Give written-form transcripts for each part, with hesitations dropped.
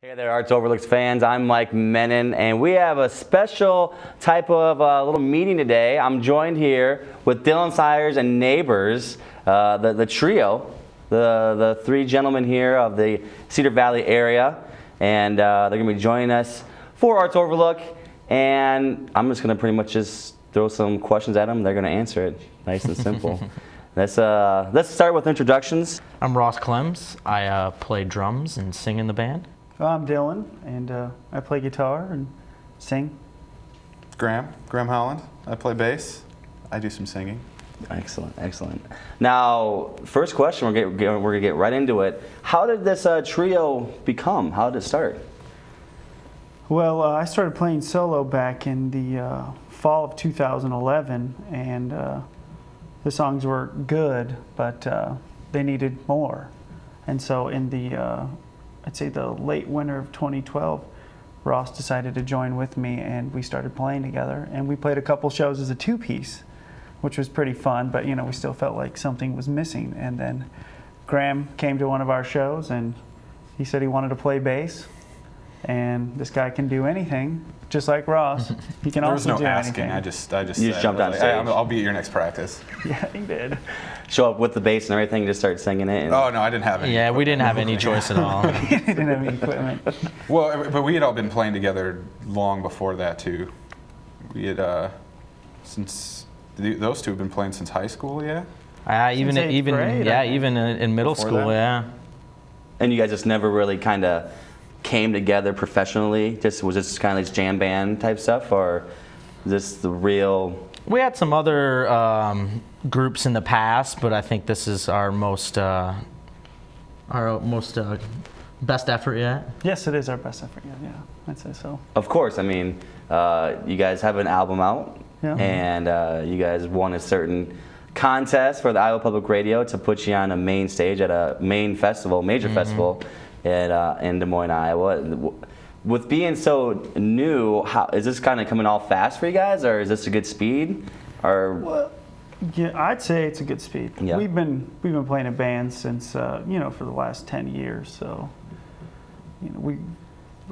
Hey there, Arts Overlooks fans. I'm Mike Menon, and we have a special type of little meeting today. I'm joined here with Dylan Sires and neighbors, the trio, the three gentlemen here of the Cedar Valley area, and they're going to be joining us for Arts Overlook. And I'm just going to pretty much just throw some questions at them. They're going to answer it, nice and simple. Let's start with introductions. I'm Ross Clems. I play drums and sing in the band. I'm Dylan, and I play guitar and sing. Graham Holland. I play bass. I do some singing. Excellent, excellent. Now, first question, we're gonna get right into it. How did this trio become? How did it start? Well, I started playing solo back in the fall of 2011, and the songs were good, but they needed more. And so in the I'd say the late winter of 2012, Ross decided to join with me, and we started playing together. And we played a couple shows as a two-piece, which was pretty fun, but we still felt like something was missing. And then Graham came to one of our shows, and he said he wanted to play bass. And this guy can do anything, just like Ross. He can also do anything. There was no asking. I just You just jumped on stage. I'll be at your next practice. Yeah, he did. Show up with the bass and everything, just start singing it. And Oh no, I didn't have any. Yeah, we didn't have any choice at all. He didn't have any equipment. Well, but we had all been playing together long before that too. We had those two have been playing since high school, yeah. Even Since eighth grade, even in middle Before school, that? yeah. And you guys just never really kind of came together professionally? Was this kind of like jam band type stuff, or is this the real? We had some other groups in the past, but I think this is our most best effort yet. Yes, it is our best effort. Yeah, I'd say so. Of course, I mean, you guys have an album out, Yeah. and you guys won a certain contest for the Iowa Public Radio to put you on a main stage at a major festival in Des Moines, Iowa. With being so new, is this kind of coming all fast for you guys, or is this a good speed? Or Well, yeah, I'd say it's a good speed. Yeah. We've been playing in bands since for the last 10 years, so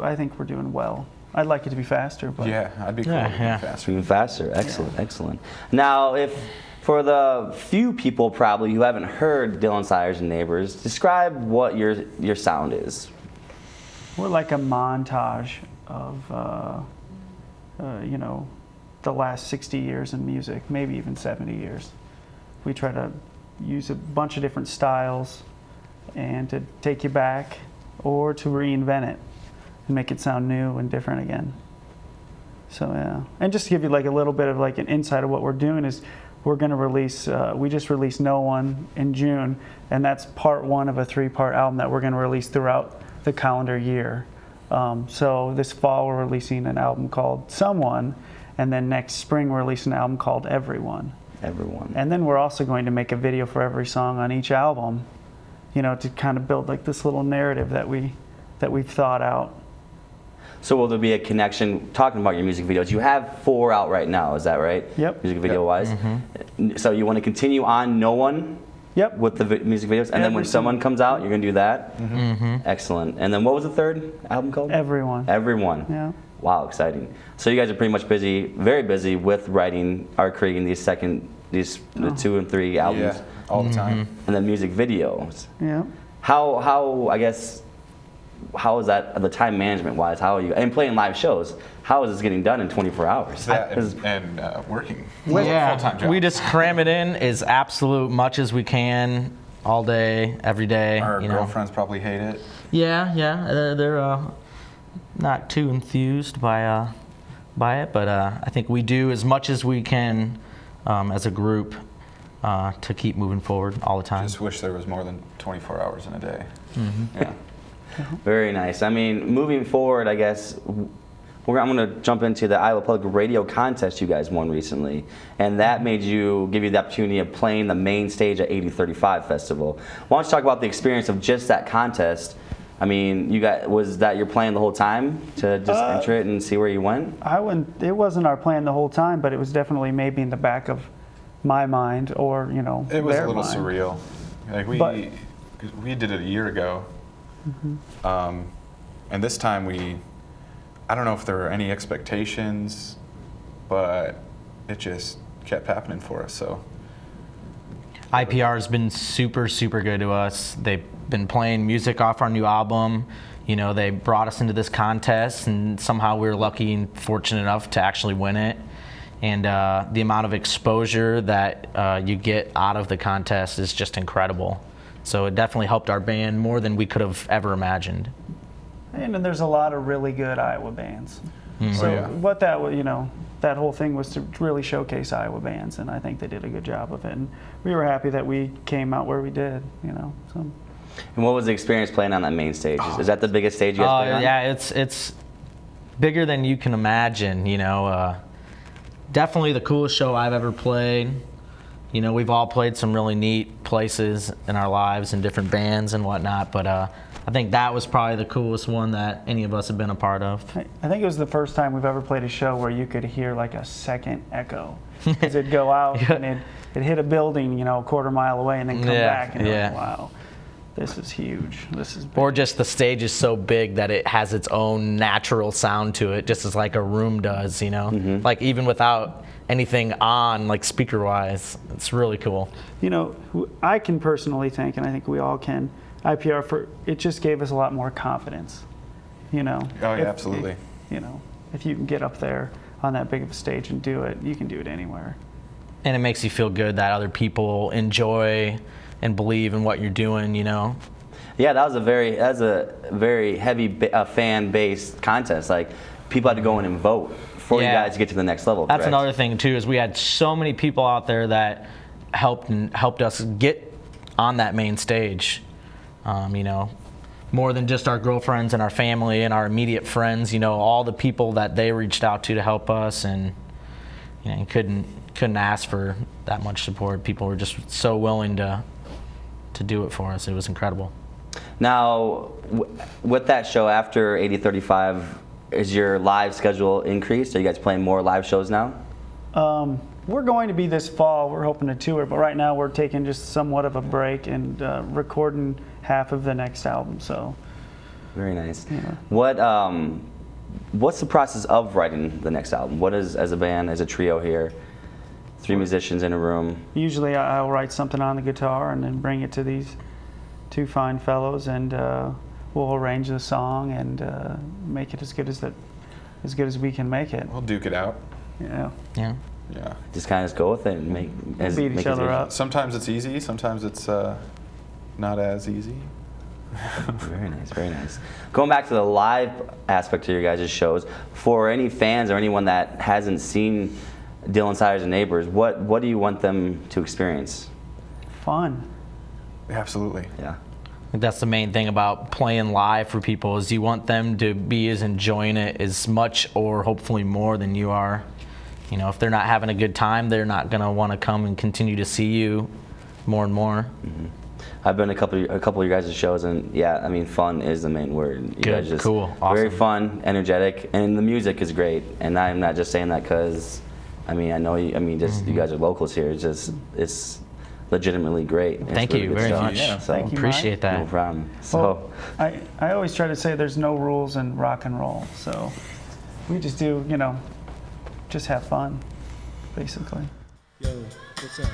I think we're doing well. I'd like it to be faster, but Yeah, I'd be cool. Yeah. Faster. even faster? Excellent, excellent. Now, if for the few people probably who haven't heard Dylan Sires and Neighbors, describe what your sound is. we're like a montage of the last 60 years in music, maybe even 70 years. We try to use a bunch of different styles and to take you back or to reinvent it and make it sound new and different again. So yeah, and just to give you like a little bit of like an insight of what we're doing is we're going to release, we just released No One in June, and that's part one of a 3-part album that we're going to release throughout the calendar year. So this fall we're releasing an album called Someone, and then next spring we're releasing an album called Everyone. Everyone. And then we're also going to make a video for every song on each album, to kind of build like this little narrative that we've thought out. So will there be a connection, talking about your music videos, you have 4 out right now, is that right? Yep. Music video wise. So you want to continue on No One? Yep. With the music videos, and then when Every Someone comes out, you're going to do that? Excellent. And then what was the third album called? Everyone. Everyone. Yeah. Wow, exciting. So you guys are pretty much busy, very busy with writing or creating the 2 and 3 albums. Yeah, all the time. And then music videos. Yeah. How is that, the time management wise, how are you, and playing live shows, how is this getting done in 24 hours? That and working. Yeah, Full-time job. we just cram it in as absolute much as we can, all day, every day. Our girlfriends probably hate it. Yeah, they're not too enthused by it, but I think we do as much as we can as a group to keep moving forward all the time. Just wish there was more than 24 hours in a day. Yeah. Very nice. I mean, moving forward, I guess, I'm going to jump into the Iowa Public Radio contest you guys won recently, and that give you the opportunity of playing the main stage at 8035 Festival. Why don't you talk about the experience of just that contest? I mean, was that your plan the whole time to just enter it and see where you went? It wasn't our plan the whole time, but it was definitely maybe in the back of my mind or It was their a little mind. surreal. Like we did it a year ago, And this time I don't know if there were any expectations, but it just kept happening for us. So IPR has been super, super good to us. They've been playing music off our new album. You know, they brought us into this contest, and somehow we were lucky and fortunate enough to actually win it. And the amount of exposure that you get out of the contest is just incredible. So it definitely helped our band more than we could have ever imagined. And then there's a lot of really good Iowa bands. Mm. So Oh, yeah. what that was, you know, that whole thing was to really showcase Iowa bands, and I think they did a good job of it. And we were happy that we came out where we did, you know. So. And what was the experience playing on that main stage? Is that the biggest stage you guys played on? Yeah, it's bigger than you can imagine. You know, definitely the coolest show I've ever played. You know, we've all played some really neat places in our lives and different bands and whatnot, but I think that was probably the coolest one that any of us have been a part of. I think it was the first time we've ever played a show where you could hear like a second echo. Because it'd go out Yeah. and it'd hit a building, you know, a quarter mile away and then come Yeah, back. And you're yeah. like, wow, this is huge. This is big. Or just the stage is so big that it has its own natural sound to it, just as like a room does, you know? Mm-hmm. Like even without anything on, like speaker-wise, it's really cool. You know, I can personally think, and I think we all can, IPR, it just gave us a lot more confidence, you know. Oh, yeah, absolutely. You know, if you can get up there on that big of a stage and do it, you can do it anywhere. And it makes you feel good that other people enjoy and believe in what you're doing, you know? Yeah, that was a very heavy fan-based contest. Like, people had to go in and vote for you Yeah. guys to get to the next level. That's correct? another thing too, is we had so many people out there that helped us get on that main stage. You know, more than just our girlfriends and our family and our immediate friends. You know, all the people that they reached out to help us, and you know, you couldn't ask for that much support. People were just so willing to do it for us. It was incredible. Now, with that show after 8035, is your live schedule increased? Are you guys playing more live shows now? We're going to be this fall. We're hoping to tour, but right now we're taking just somewhat of a break and recording half of the next album. So, Very nice. Yeah. What's the process of writing the next album? What is, as a band, as a trio here, 3 musicians in a room? usually I'll write something on the guitar and then bring it to these 2 fine fellows, and we'll arrange the song and make it as good as we can make it. We'll duke it out. Yeah. Yeah. Yeah. Just kind of go with it and make Beat each it other easy. up. Sometimes it's easy. Sometimes it's not as easy. Very nice, very nice. Going back to the live aspect of your guys' shows, for any fans or anyone that hasn't seen Dylan Siders and Neighbors, what do you want them to experience? Fun. Absolutely. Yeah. I think that's the main thing about playing live for people, is you want them to be as enjoying it as much or hopefully more than you are. You know, if they're not having a good time, they're not going to want to come and continue to see you more and more. Mm-hmm. I've been to a couple of your guys' shows, and yeah, I mean, fun is the main word. You Good, guys just cool, very awesome. fun, energetic, and the music is great. And I'm not just saying that because, I mean, I know you. I mean, just you guys are locals here. It's legitimately great. It's Thank really you good very stuff. much. Yeah. So, Thank you. Appreciate that. no problem. So. Well, I always try to say there's no rules in rock and roll, so we just do, you know, just have fun, basically. Yo, what's up?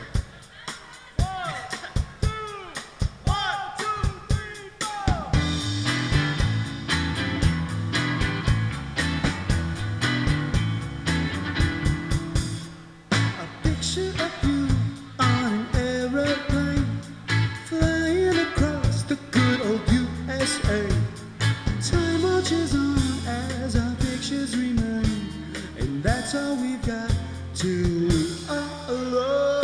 A picture of you on an aeroplane, flying across the good old USA. Time marches on as our pictures remain, and that's all we've got till we are alone.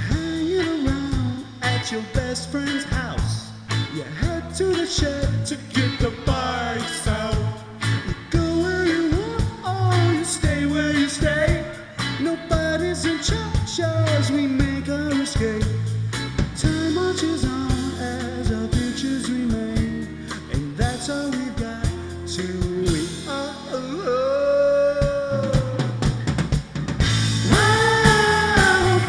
Hanging around at your best friend's house, you head to the shed to get the bikes out. You go where you want, or you stay where you stay. Nobody's in charge as we make our escape. Time marches on as our pictures remain, and that's all we've got till we are alone. Our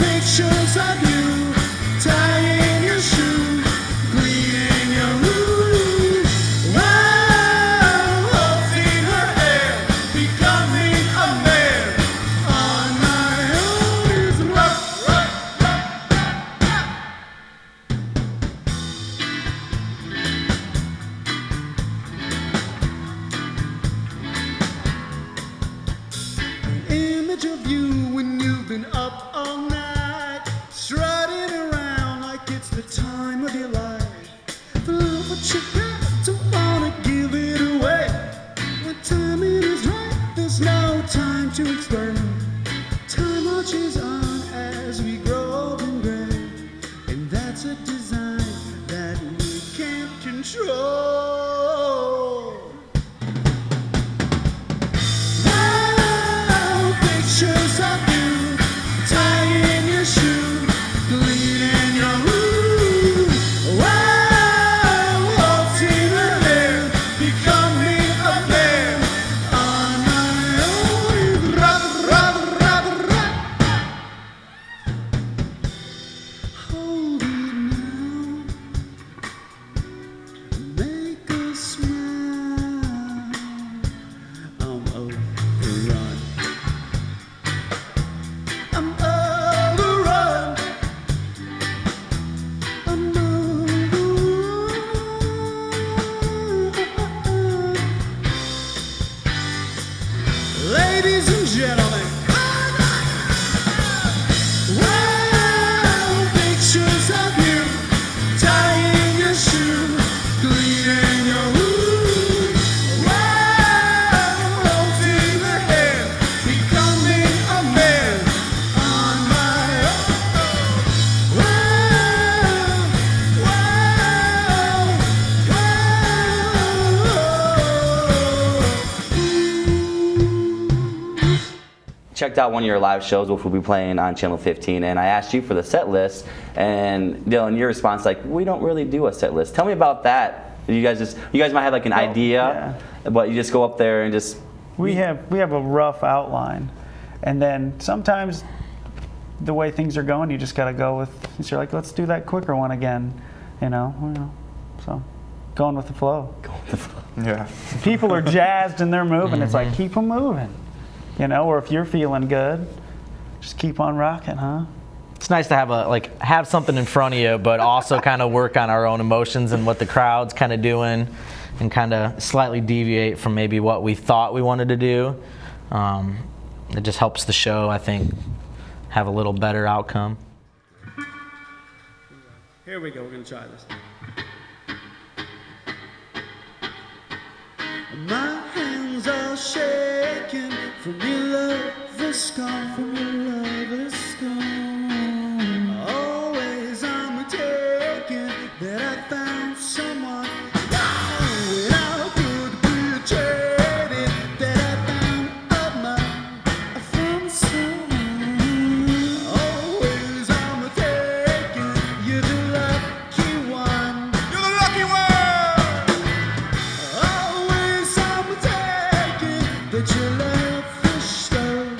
checked out one of your live shows, which we'll be playing on Channel 15, and I asked you for the set list, and Dylan, your response like, we don't really do a set list. Tell me about that. You guys might have like an idea, but you just go up there and just. We have a rough outline, and then sometimes the way things are going, you just got to go with. You're like, let's do that quicker one again, you know. So, going with the flow. Yeah. People are jazzed and they're moving. It's like, keep them moving, you know. Or if you're feeling good, just keep on rocking, huh? It's nice to have something in front of you, but also kind of work on our own emotions and what the crowd's kind of doing, and kind of slightly deviate from maybe what we thought we wanted to do. It just helps the show, I think, have a little better outcome. Here we go, we're gonna try this. My hands are shaking from your love is gone, from your love is gone. Always I'm taking that I found someone. Oh, and how could we trade it that I found of from someone. Always I'm taking you're the lucky one. You're the lucky one. Always I'm taking that your love is stone.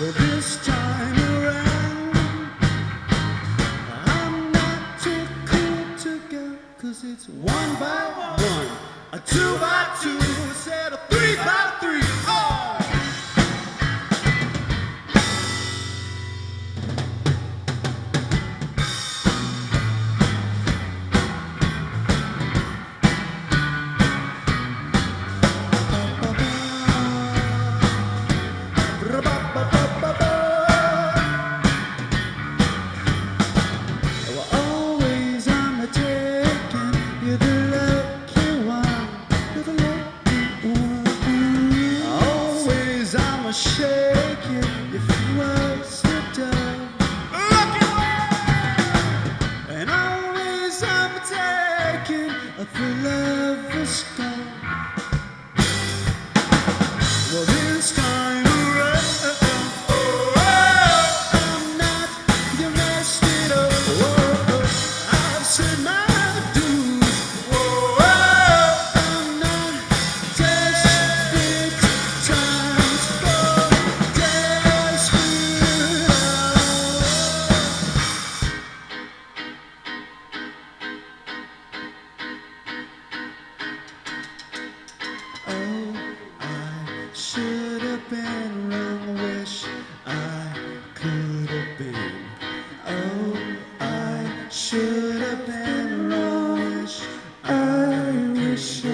Well, this time around, I'm not too cool to go, 'cause it's 1 by 1, a 2 by 2, instead of 3 by 3. Oh! Always I'm taking you're the lucky one. You're the lucky one. Always I'm shaking if you was the dove. Lucky one. And always I'm taking the love is gone. Well, this time around, I'm not domestic. I've said my dues. I'm not desperate times for desperate Oh, I should have been wrong, wish I could have been. Oh, I should have been wrong, wish I wish I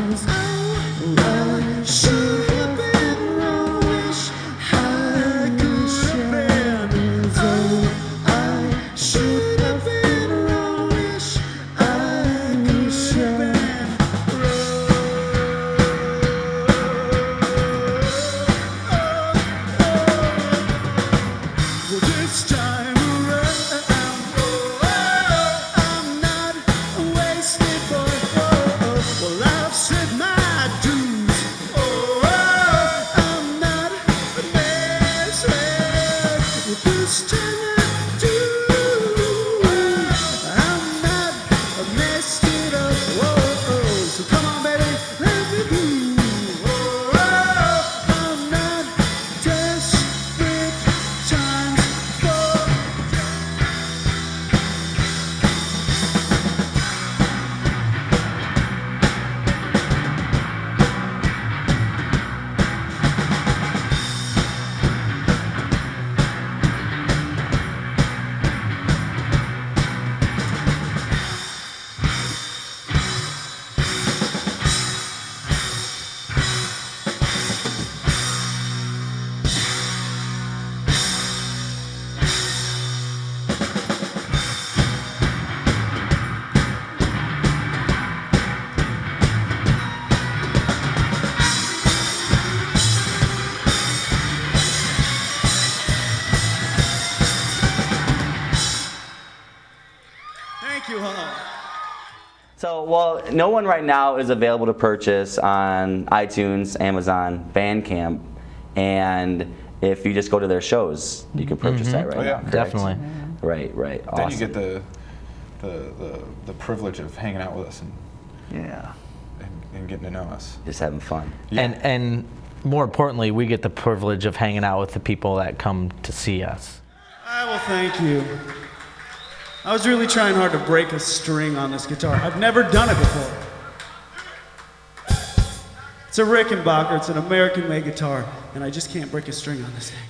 was. Oh, I should have been wrong, wish I could have been. Oh, I should have been wrong, wish I could have been. Well, this time around, I'm not wasted, boy. Well, I've said my dues. I'm not messing. Well, this time I do. I'm not messed it up. So come on, baby, let me do. I'm not desperate times for. So, well, no one right now is available to purchase on iTunes, Amazon, Bandcamp, and if you just go to their shows, you can purchase that right Oh, yeah. now. correct? Definitely. Right. Awesome. Then you get the privilege of hanging out with us Yeah. and getting to know us. Just having fun. Yeah. And more importantly, we get the privilege of hanging out with the people that come to see us. Well, thank you. I was really trying hard to break a string on this guitar. I've never done it before. It's a Rickenbacker. It's an American-made guitar, and I just can't break a string on this thing.